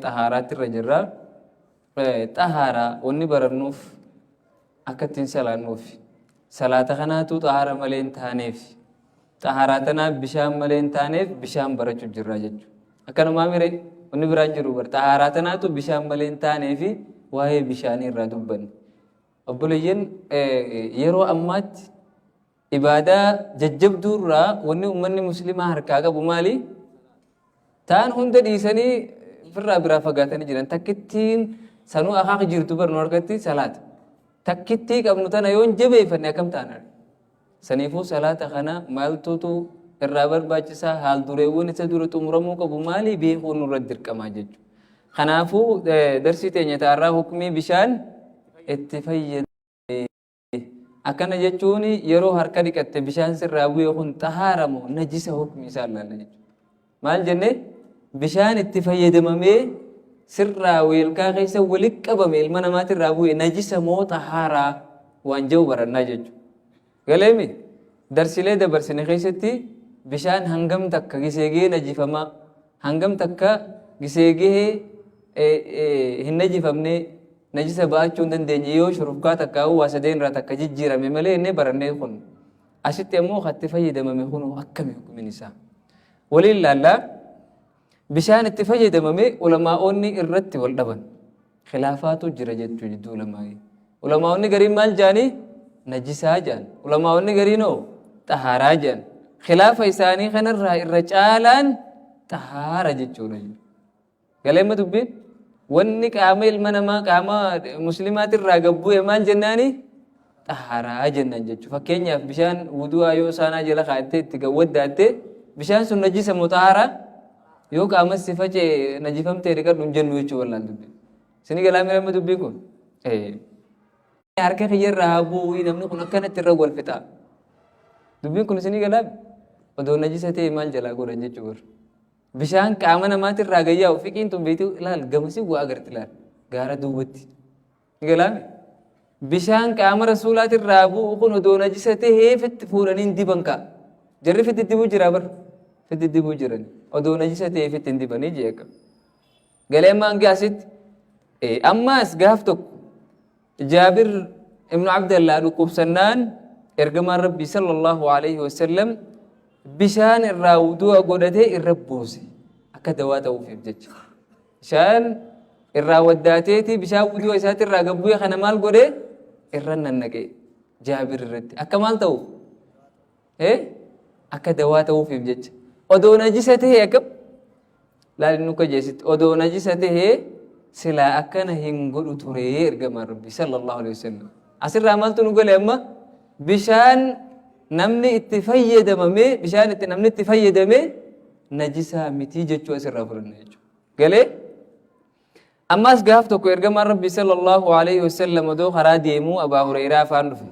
طهارات الرجرة طهارة ونبرنوف أكتين سلانوف صلاة خناتو طهارة ملين تانيف طهاراتنا بشام ملين تانيف بشام برجو جراجج أكنو ما ميري ونبراجرو بر طهاراتنا تو بشام ملين تانيفي وهي بشاني ردوبن أبوليين يرو أمات إبادة ججب دورا وني أمني مسلمة هركاغا بمالي تان هند ديساني فرا برا فقاتني جيران تكتين سنو أخاق جيرتو بر نوركتي صلاة تكتي قبل تانا يون جبه فني كم تانا سنيفو صلاة خنا مالتو تو الرابر باجسا حال دوريون تدور تمرمو كبمالي بيخون نردر كما جج خنافو درسي تيني تارا حكمي بشان اتفيد أكن جتوني يرو هركدي كت بشان سرابو يخون طهارمو نجس حكمي سالنا نجج مال جنة بشان اتفيد ممي سراوي الكاغيس ولك بميل من ما ترابو نجس مو طهارة وانجو برنا جج قاليمي درسي لي دبرسني خيستي بشان هنگم تك غيسيغي نجفما هنگم تك غيسيغي هنجفمني نجس باچون دندنيو شرفكا تكاو واسدين را تك جيجيرا مملي ني برني خون اشت مو خت فيد ممي خون حكم حكم نساء ولله لا بشان اتفيد ممي علماء اوني الرت والدبن خلافات جرجت جدو علماء اوني غريم مال جاني نجسا جان علماء اوني غرينو طهارا جان خلاف إساني خنر الرجالان طهارة جتشون قالما دبين ونك عامل منما كاما مسلمات الراقبو يمان جناني طهارة جنان جتشو فكينيا بشان ودوا يو سانا جلا خاتي تقود داتي بشان سن نجس مطهارة يو كاما صفة نجفم تيريكا ننجن ويچو والله دبين سني قالما لما دبيكم حركة خير رهابو وينمني كنا كانت الرقوال فتا دبين كن سني قالما ودو نجسته مال جلا قرن جور بشان كامنا ما تراجعيا وفيكين تم بيتو لا الجمسي وأجرت لا جارة دوبتي قلامي بشان كام رسولات الرابو وكون ودو نجسته هي في التفورانين دي بنكا جري في الدبو جرابر في الدبو جراني ودو نجسته في التندباني جيك قلام ما انجاسد أما اسقافتك جابر ابن عبد الله ركوب سنان إرجما ربي صلى الله عليه وسلم بشان الراودو قدته الربوسي أكدوات وفي بجج شان الراوداتي بشان ودو إسات الراقبوي خنمال قده الرن النقي جابر الرد أكمال تو أكدوات وفي بجج ودو نجسته يكب لا لنوك جيست ودو نجسته سلا أكنا هنقل ترير قمر ربي صلى الله عليه وسلم أسر رامالتو نقول أما بشان نمني اتفيد ممي بشان نمني اتفيد ممي نجسا متيجة جو أسر رافرنا يجو قالي أما أسقافتو كويرغم ربي صلى الله عليه وسلم ودو خرا ديمو أبا هريرة فاندفو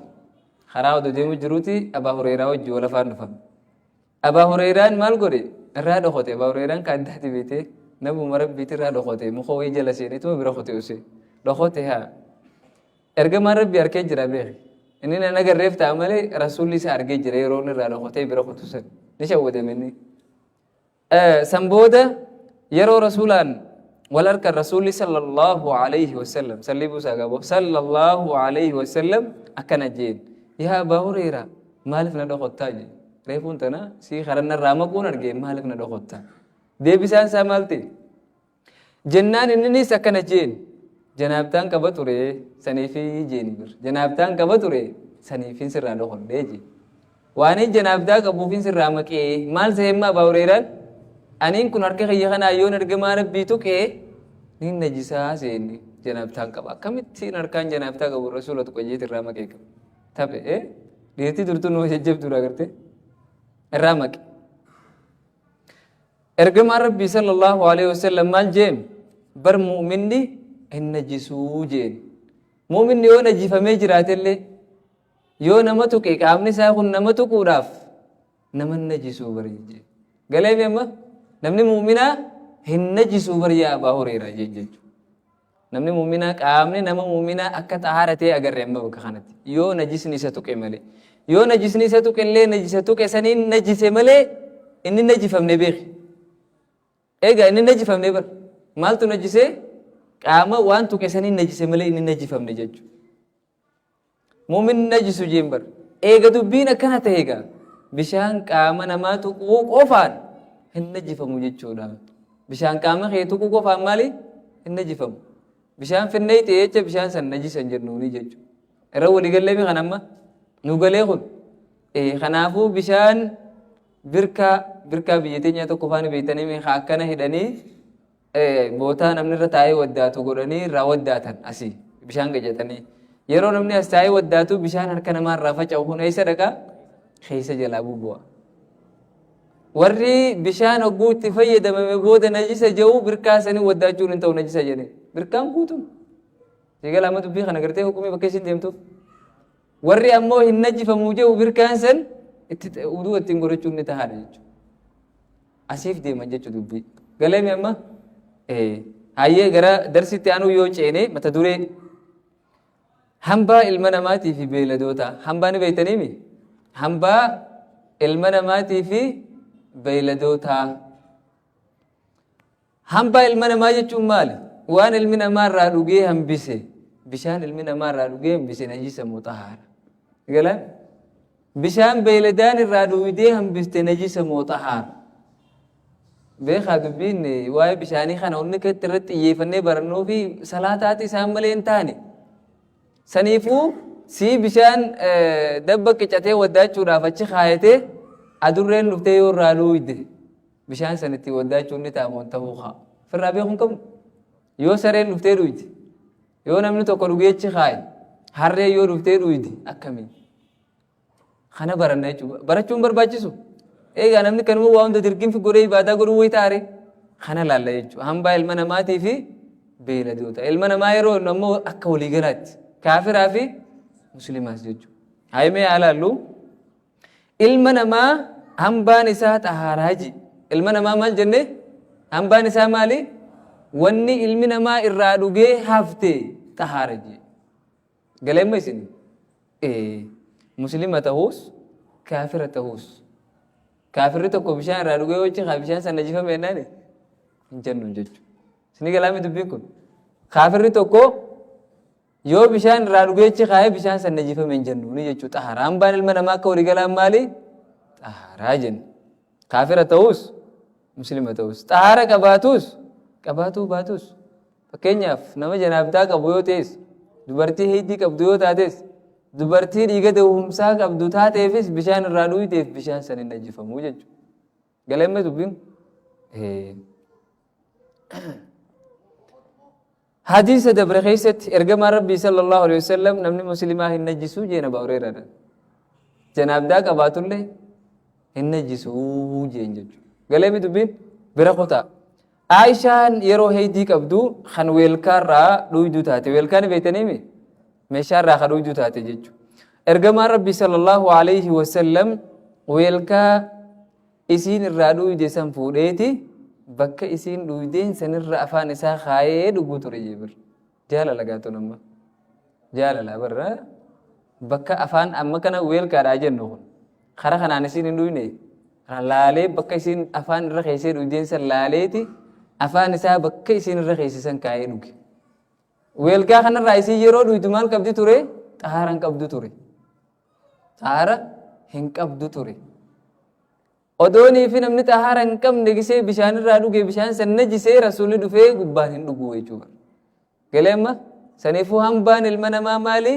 خرا ودو ديمو جروتي أبا هريرة وجو ولا فاندفو أبا هريرة مال قري الرادو خوتي أبا هريرة كان تحت بيتي نبو مرب بيتي رادو خوتي مخوي جلسيني تو برا خوتي وسي لو خوتي ها إرغم ربي أركي جرابيخي إننا نقدر رفت عملي رسولي سأرجع جري يرون الرادو خوتي برا خوتوسن ليش أودي مني سنبودا يرو رسولان ولرك الرسول صلى الله عليه وسلم سلبوا ساقبوا صلى الله عليه وسلم أكن جين يا أبا هريرة مالفنا دو خوتاج ريفون تنا سي خرنا الرامة كون أرجع مالفنا دو خوتا دي بيسان سامالتي جنان إنني سكن جين جنابتان كبتوري سنيفي جين بر جنابتان كبتوري سنيفين سر دو خود ديجي واني جنابتا كبوفين سر رامك مال سيما أبا هريرة أنين كن أركي خيّخنا أيون أرجمان بيتوك نين نجسا سيني جنابتان كبا كمتين أركان جنابتا كبو رسولة تقجيت الرامك كم تابع ديتي درتو نو ججب دورا کرتے الرامك أرجمان ربي صلى الله عليه وسلم مال جيم بر مؤمني النجسو جين مؤمن يو نجف مجرات اللي يو نمتوك كامني ساخن نمتوك وراف نمن نجسو بريجي قالي بيما نمني مؤمنا هنجسو بريا أبا هريرة جيجي نمني مؤمنا كامني نما مؤمنا أكا طهارتي أجر رمى بكخانتي يو نجس نساتوك ملي يو نجس نساتوك اللي نجساتوك سنين نجس ملي إني نجف من بيخ إيجا إني نجف من بر maaltu najjise qaama waan tuqesanii najjise malee inni najjifamne jechuudha. Muumin najjisu jembar eega dubbiin akkana ta'e egaa bishaan qaama namaa tuquu qofaan hin najjifamu jechuudha. Bishaan qaama kee tuquu qofaan maali hin najjifamu. Bishaan finnee ta'e jecha bishaan san najjisan jennuuni jechuudha. Irra waliigallee mi kanamma nu galee kun kanaafuu bishaan birkaa biyya teenya tokko faana beektanii akkana hidhanii bootaa namni irra taa'ee waddaatu godhanii irraa waddaatan asii bishaan gajjatanii yeroo namni as taa'ee waddaatu bishaan harka namaa irraa faca'u kun eessa dhaqaa keessa jalaa bubu'a. Warri bishaan hogguu itti fayyadamame booda najisa jedhu birkaa sanii waddaachuun hin ta'u najisa jedhee birkaan guutuun egaa lama dubbii kana gartee hukumii bakka isin deemtuuf warri ammoo hin najjifamuu jedhu birkaan san itti uduu ittiin godhachuun ni tahaadha jechuudha. Asiif deeman jechuudha dubbii galeemi amma hayyee gara darsitti aanuu yoo ceene mata duree hambaa ilma namaatii fi beeyladoota hambaa ni beektaniimi hambaa ilma namaatii fi beeyladoota hambaa ilma namaa jechuun maali waan ilmi namaa irraa dhugee hambise bishaan ilmi namaa irraa dhugee hambise najisa mutahaara galan bishaan beeyladaan irraa dhugee hambiste najisa mutahaara beekaa dubbiin waa'ee bishaanii kana onni keetti irratti xiyyeeffannee barannoo fi salaataati isaan malee hin taane saniifuu sii bishaan dabba qicatee waddaachuudhaaf achi kaayatee adurreen dhuftee yoo irraa dhuyde bishaan sanitti waddaachuun ni ta'amoon ta'uu haa firraa beekuun qabnu yoo sareen dhuftee dhuyde yoo namni tokko dhugee achi kaaye harree yoo dhuftee dhuyde akkamiin kana baranna jechuudha barachuun barbaachisu eegaa namni kanuma waa hunda dirqinfi godhee ibaadaa godhuu wayi taare kana laalla jechuudha hambaa ilma namaatii fi beeyladoota ilma namaa yeroo ammoo akka waliigalaatti kaafiraa fi muslimaas jechuudha. Haimee alaallu ilma namaa hambaan isaa xahaaraaji ilma namaa maal jenne hambaan isaa maali wanni ilmi namaa irraa dhugee hafte xahaaraji galeemma isin muslima ta'uus kaafira ta'uus kaafirri tokko bishaan irraa dhugee wajji bishaan san najjifame jennaan hin jennu jechuudha. Isin galaami dubbiin kun kaafirri tokko yoo bishaan irraa dhugeechi kaayee bishaan san najjifame hin jennu ni jechuudha. Xahaara hambaan ilma namaa akka waliigalaan maali xahaaraa jenna kaafira ta'uus muslima ta'uus xahaara qabaatuu baatus fakkeenyaaf nama janaabdaa qabu yoo ta'es dubartii heddii qabdu yoo taates dubartii dhiiga da'umsaa qabdu taateefis bishaan irraa dhuyiteef bishaan san hin najjifamuu jechuudha. Galeemme dubbiin حديث دبر خيست ارجم ربي صلى الله عليه وسلم نمني مسلمة النجسو جينا باوريرا جناب دا كباتولله النجسو جين جج قالي بدبين برقطة عائشة يرو هيدي كبدو خن ويلكار را دويدو تاتي ويلكان بيتني مي مشار را خدويدو تاتي جج ارجم ربي صلى الله عليه وسلم ويلكا اسين الرادو جسم فوديتي bakka isiin dhuydeen sanirra afaan isaa kaayee dhuguu ture jibir jaalala gaatu nama jaalala barra bakka afaan amma kana weelkaadhaa jennu kun kara kanaan isiin hin dhuyne laalee bakka isiin afaan irra keessee dhuydeen san laaleeti afaan isaa bakka isiin irra keessisan kaayee dhuge weelkaa kanarraa isiin yeroo dhuydu maal qabdi ture xahaara hin qabdu ture xahaara hin qabdu ture odoonii fi namni xahaara hin qabne gisee bishaan irraa dhuge bishaan san najjisee rasuulli dhufee gubbaan hin dhugu jechuudha. Galeemma saniifuu hambaan ilma namaa maali?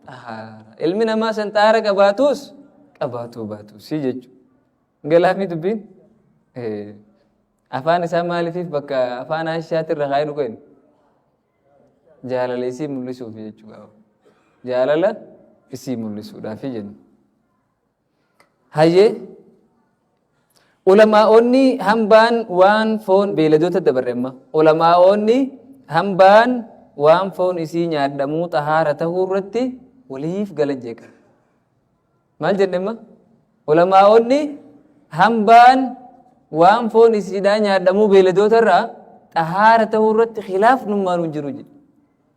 Xahaara. Ilmi namaa san xahaara qabaatus qabaatuu baatus jechuudha. Galaafii dubbiin afaan isaa maaliif bakka afaan Aishaatti irra kaayee dhugan jaalala isii mul'isuuf jechuudha. Jaalala isii mul'isuudhaaf jenna. Hayyee ulamaa'onni hambaan waan foon beeyladoota dabarreemma ulamaa'onni hambaan waan foon isii nyaadhamuu xahaara tahuu irratti waliif galan jeeqa maal jennemma ulamaa'onni hambaan waan foon isiidhaa nyaadhamuu beeyladoota irraa xahaara tahuu irratti khilaaf nummaan hin jiru jedhe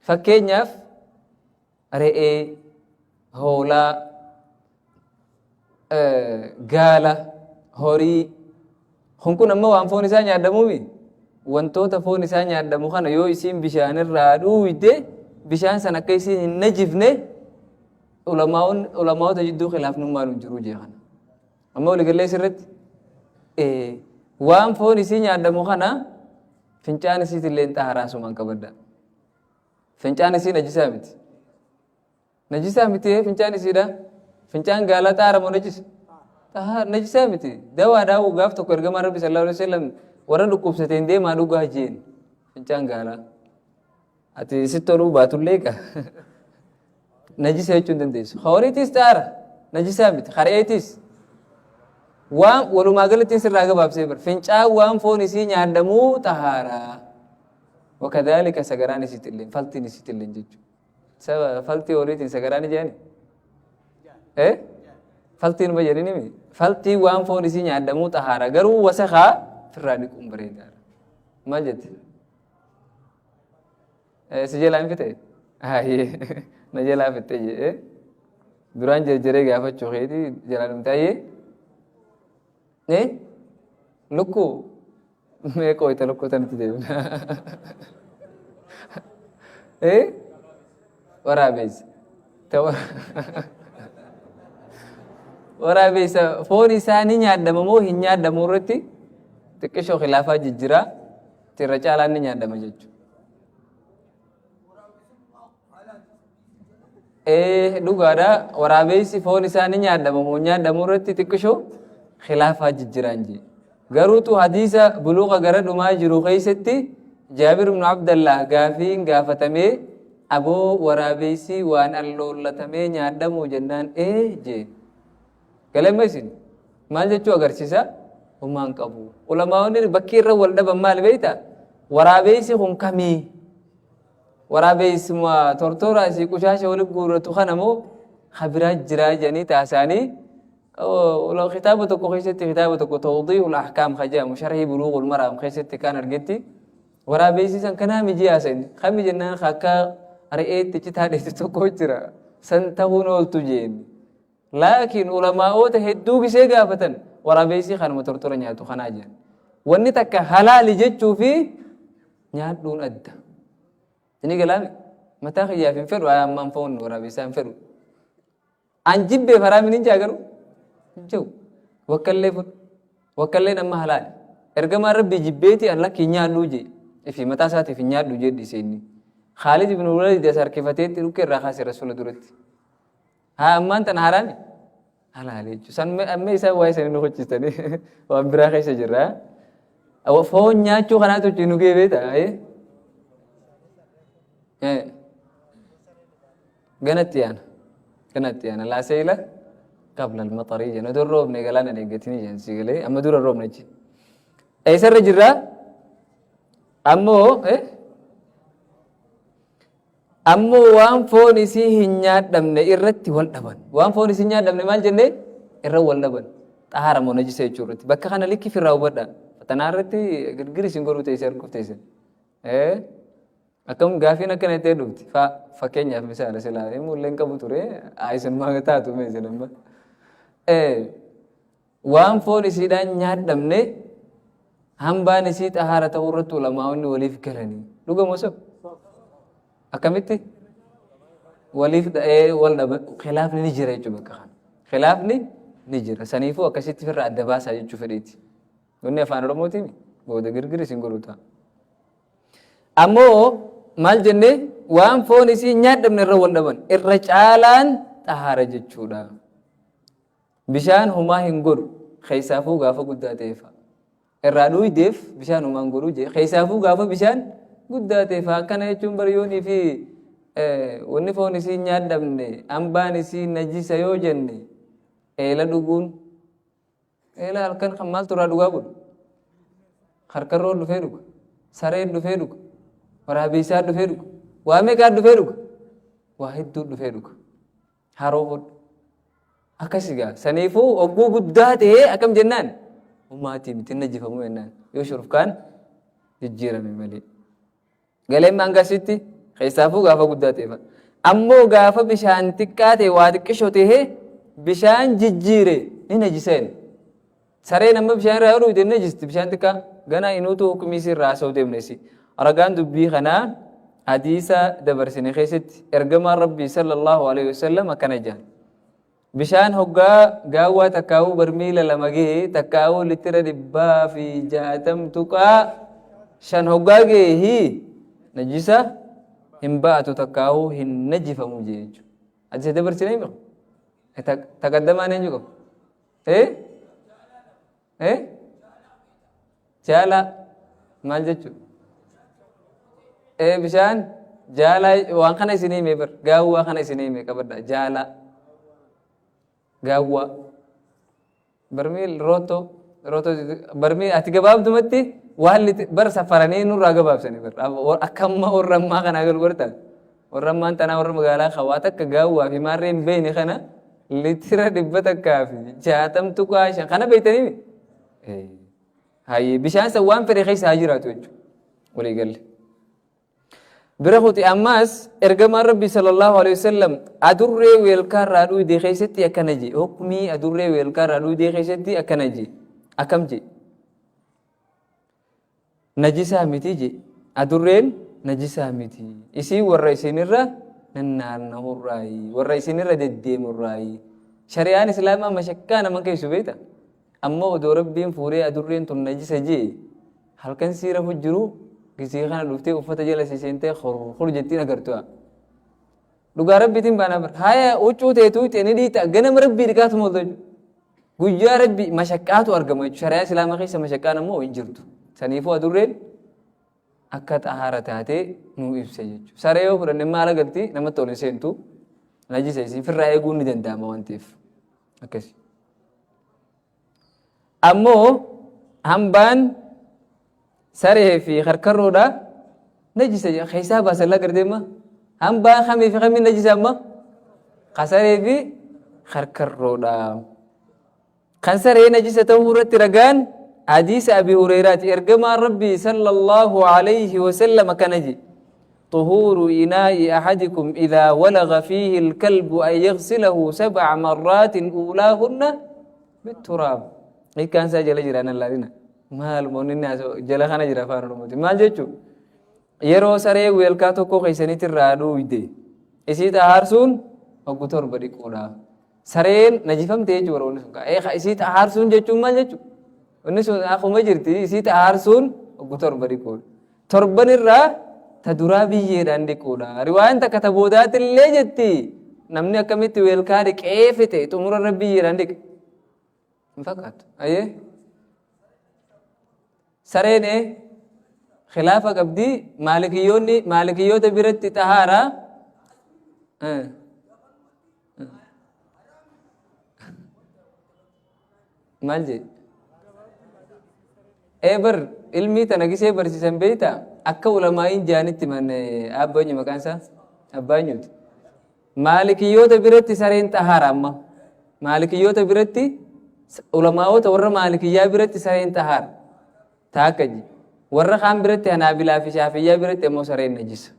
fakkeenyaaf re'ee hoolaa gaala horii kun amma waan foon isaa nyaadhamuumi wantoota foon isaa nyaadamu kana yoo isiin bishaan irraa dhuuyde bishaan sana akka isiin hin najifne ulamaa'ota jidduu khilaafnummaan hin jiru jee kana. Amma waliigallee sirriitti waan foon isii nyaadamu kana fincaan isiitillee xaaraa sumaan qabadda. Fincaan isii najisaa miti. Najisaa miti fincaan isiidha. Fincaan gaalaa xaara moo najisa? Najisaa miti. Dawaadhaa gaaf tokko ergamaa Rabbi sallallahu alaihi wasallam warra dhukkubsateen deemaa dhugaa jeen fincaan gaalaa. Ati sitti toluu baatullee qaba. Najisa jechuun dandeessu. Hooriitis xaara najisaa miti. Hareetis waan walumaa galatti sirraa gabaabsee bar fincaan waan foon isii nyaadamuu xahaaraa. وكذلك سجران سيتلين فلتي نسيتلين جيجو فلتي أوريتين سجران جاني إيه فلتي نبجريني مي فلتي وان فون سين يعدمو طهارة غرو وسخا فرانيكم بريدار ما جت سجل عن فتى هاي نجل عن فتى إيه دران جرجرة قافة شوخيتي جلال متاعي إيه لكو मैं कोई तो लोग को तंत्र दे waraabeysa waraabeysa foon isaanii nyaadama moo hin nyaadamu irratti xiqqishoo khilaafaa jijjiraa tirra caalaan ni nyaadama jechuudha. Dhugaadha waraabeysi foon isaanii nyaadama moo nyaadamu irratti xiqqishoo khilaafaa jijjiraan jee. Garuutu hadiisa buluuqa gara dhumaa jiru keessatti Jaabir ibn Abdallah gaafiin gaafatamee aboo waraabeysi waan alloollatamee nyaadamu jennaan jee. Galama isin maal jechuu agarsiisa? Humaan qabu. Ulamaa'onni bakki irra wal dhaban maal beeyta? Waraabeysi kun kamii? Waraabeysi tortoraa isii qushaasha waliif guurratu kana moo khabiraa jiraa jedhanii taasisanii ولو خطابة كويسة خطابة توضيح الأحكام خجام شرح بلوغ المرأة خيسة كان أرجتي ورا بيسيسان كنا مجياسين خمي جنان خاكا رئيت تجتهد تتوكوترا سنتهون والتجين لكن علماء تهدو بسيقا فتن ورا بيسي خان مترطورا نياتو خناجان ونتك حلال جتشو في نيات دون أدى ini kalami mata khiyafin feru ayamman fon ورا بيسان feru anjibbe faramin jagaru جو وكلي نما حلال ارغما ربي جبيتي الله كينيا لوجي في متى ساتي في نيا لوجي دي سيني خالد بن الوليد دسر كيفتي روك الرخاص رسول درت ها امان تن حرام حلال سن امي سا واي سن نو خچتني وابراخي سجرا او فون نياچو خناتو چينو كي بيتا غنتيان لا سيله قبل المطرية ندور روب نقلنا نيجتني جنسي قلي أما دور الروب نجي أي سر جرا أمو وان فونسي هنيات دمنا إرتي والدبن وان فونسي هنيات دمنا مال جنة إرّا والدبن تهارا مو نجي سيجورتي بكا خنا ليكي في الراوبدا فتنارتي غرغري سينغورو تيسر كوتيسن أكم غافينا كنا تدوتي فكينيا مثلا سلا مو لينكا بوتوري عايزن ما غتاتو ميزنما waan foon isiidhaan nyaadamne hambaan isii xahaara ta'uu irratti ulamaa'onni waliif galanii dhugamoo sab akkamitti waliif wal dhaba khilaafni ni jira jechuudha bakka kana khilaafni ni jira saniifuu akkasitti firra adda baasaa jechuu fedheeti wanni afaan oromootiin booda girgiri isin godhuta ammoo maal jenne waan foon isii nyaadamne irra wal dhaban irra caalaan xahaara jechuudha. Bishaan humaa hin godhu keessaafuu gaafa guddaa ta'eefa irraa dhuuydeef bishaan humaa hin godhu jee keessaafuu gaafa bishaan guddaa ta'eefa akkana jechuun bariyoonii fi wanni foon isii nyaadamne hambaan isii najisa yoo jenne eela dhuguun eela halkan kan maaltu irraa dhugaa godhu harkarroon dhufee dhuga sareen dhufee dhuga waraabeysaa dhufee dhuga waa meeqaa dhufee dhuga waa hedduu dhufee dhuga haroo hodhu akkasigaa saniifuu ogguu guddaa ta'ee akkam jennaan ummaatii miti najjifamu jennaan yoo shurufkaan jijjiirame malee galeen maangasitti keessaafuu gaafa guddaa ta'efa ammoo gaafa bishaan xiqqaa ta'e waa xiqqishoo ta'e bishaan jijjiire ni najiseen sareen amma bishaan irraa hodhuu ittiin najisti bishaan xiqqaa gana inuutu hukumii sirraa soo deemnesi aragaan dubbii kanaa hadiisa dabarsine keessatti ergamaan rabbii sallallahu alaihi wasallam akkana jedhan bishaan hoggaa gaawwaa takkaa'uu barmiila lama gahee takkaa'uu litira 160 tuqaa 5 hoggaa gahee najisa hin baatu takkaa'uu hin najifamu jechuudha. Hadiisa dabarsine hima takaddamaan eenyu qabu jaala maal jechuudha bishaan jaala waan kana isinii hime bar gaawwaa kana isinii hime qabadha jaala gaawwaa barmiil rootoo barmiil ati gabaabdumatti waan bar safaranii nurraa gabaabsanii bar akkamma warra ammaa kanaa galu bartan warra ammaan tanaa warra magaalaa hawaa takka gaawwaa fi maarreen beeyne kana litira 160 tuqaa 5 kana beeytanii hayi bishaan san waan fedhe keessa haa jiraatu jechuudha walii galle bira kuti ammaas ergamaan rabbii sallallahu alaihi wasallam adurree weelkaa irraa dhuydee keessatti akkana je hukumii adurree weelkaa irraa dhuydee keessatti akkana je akkam je najisaa miti je adurreen najisaa miti isii warra isinirra nannaannahurraayi warra isinirra deddeemurraayi shari'aan islaamaa mashakkaa naman keessu beeta amma odoo rabbiin fuuree adurreen tun najisa jee halkan siira hujjiru gisii kana dhuftee uffata jala siseentee khur jettiin agartu'a dhugaa rabbiitiin baana bar haya huccuu teetuu teeni dhiita ganama rabbii dhiqaatu moolta guyyaa rabbii mashakkaatu argama jechuudha shari'aa islaamaa keessa mashakkaan ammoo hin jirtu saniifuu adurreen akka xahaara taatee nuu ibsa jechuudha saree yoo fudhanne maal agarti namatti ol seentu najisa isii firraa eeguun ni danda'ama waan ta'eef akkasi ammoo hambaan saree fi karkarroodha najisa keessaa baasallaa gardeema hambaan kamii fi kamii najisa amma kasaree fi karkarroodha kan saree najisa ta'uu irratti ragaan حديث أبي هريرة إرجما ربي صلى الله عليه وسلم كنجي طهور إناء أحدكم إذا ولغ فيه الكلب أن يغسله 7 مرات أولاهن بالتراب إيه كان سجل جيران الله ما المؤمنين جل خنا جرا فارو ما جتشو يرو سري ويلكاتو كو خيسني ترادو ويدي إسيت هارسون أقطر بدي كولا سرين نجفم تيجي ورونه إيه إسيت هارسون جتشو ما جتشو Innis akkuma jirti isii aarsuun torba dhiquudha. Torban irraa ta duraa biyyeedhaan dhiquudha. Riwaayaan takka ta boodaatti illee jetti namni akkamitti weelkaa dhiqee fite xumura irra biyyeedhaan dhiqe. Hin fakkaatu. Ayyee sareen khilaafa qabdi maalikiyyoota biratti xahaara maal jedhe eber ilmi tanagisee barsiisan beeyta akka ulamaa'iin jaanitti man abbaanyu maqaan isaa abbaanyuti maalikiyyoota biratti sareen xahaara amma maalikiyyoota biratti ulamaa'ota warra maalikiyyaa biratti sareen xahaara taakkaji warra kaan biratti hanaabilaa fi shaafiyyaa biratti immoo sareen najisa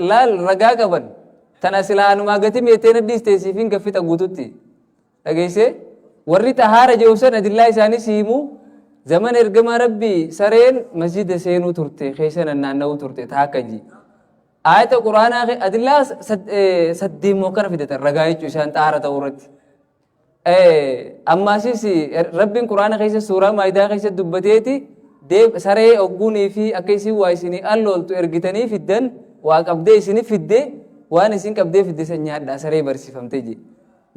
laal ragaa qaban tana silaanuma gati meeteen dhiisteesiifin gaffita guututti dhageesse warri xahaara jeewsan adillaa isaanii siimu zaman ergama rabbii sareen masjida seenuu turte keessa naanna'uu turte taakkaji ayata quraanaa adillaa saddeemoo kana fidatan ragaa jechuu isaan xahaara ta'uu irratti ammaasis rabbiin quraana keessa suuraa maayidaa keessa dubbateeti saree ogguunii fi akka isin waa isinii allooltu ergitanii fiddan waa qabdee isinii fiddee waan isin qabdee fidde san nyaadhaa saree barsiifamte je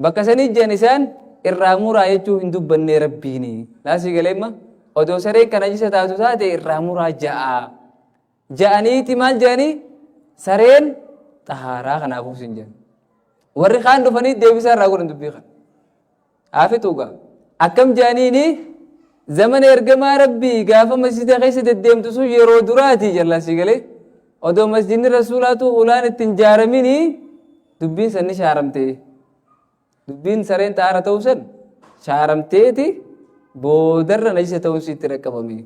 bakka sanii jiran isaan irraa muraa jechuu hin dubbannee rabbiini laasii galeemma odoo saree kana jisa taatu taate irraa muraa ja'aniiti maal ja'anii sareen xahaaraa kanaafuu sin jedhan warri kaan dhufanii deebisaa irraa godhan dubbii kana haafituuga akkam ja'aniini zaman ergamaa rabbii gaafa masjida keessa deddeemtu sun yeroo duraati jallaasii galee odoo masjidni rasuulaatu ulaan ittiin jaaramini dubbiin sanni shaaramte dubbiin sareen xahaara ta'uu san shaaramteeti boodarra najisa ta'uu sitti dhaqqabame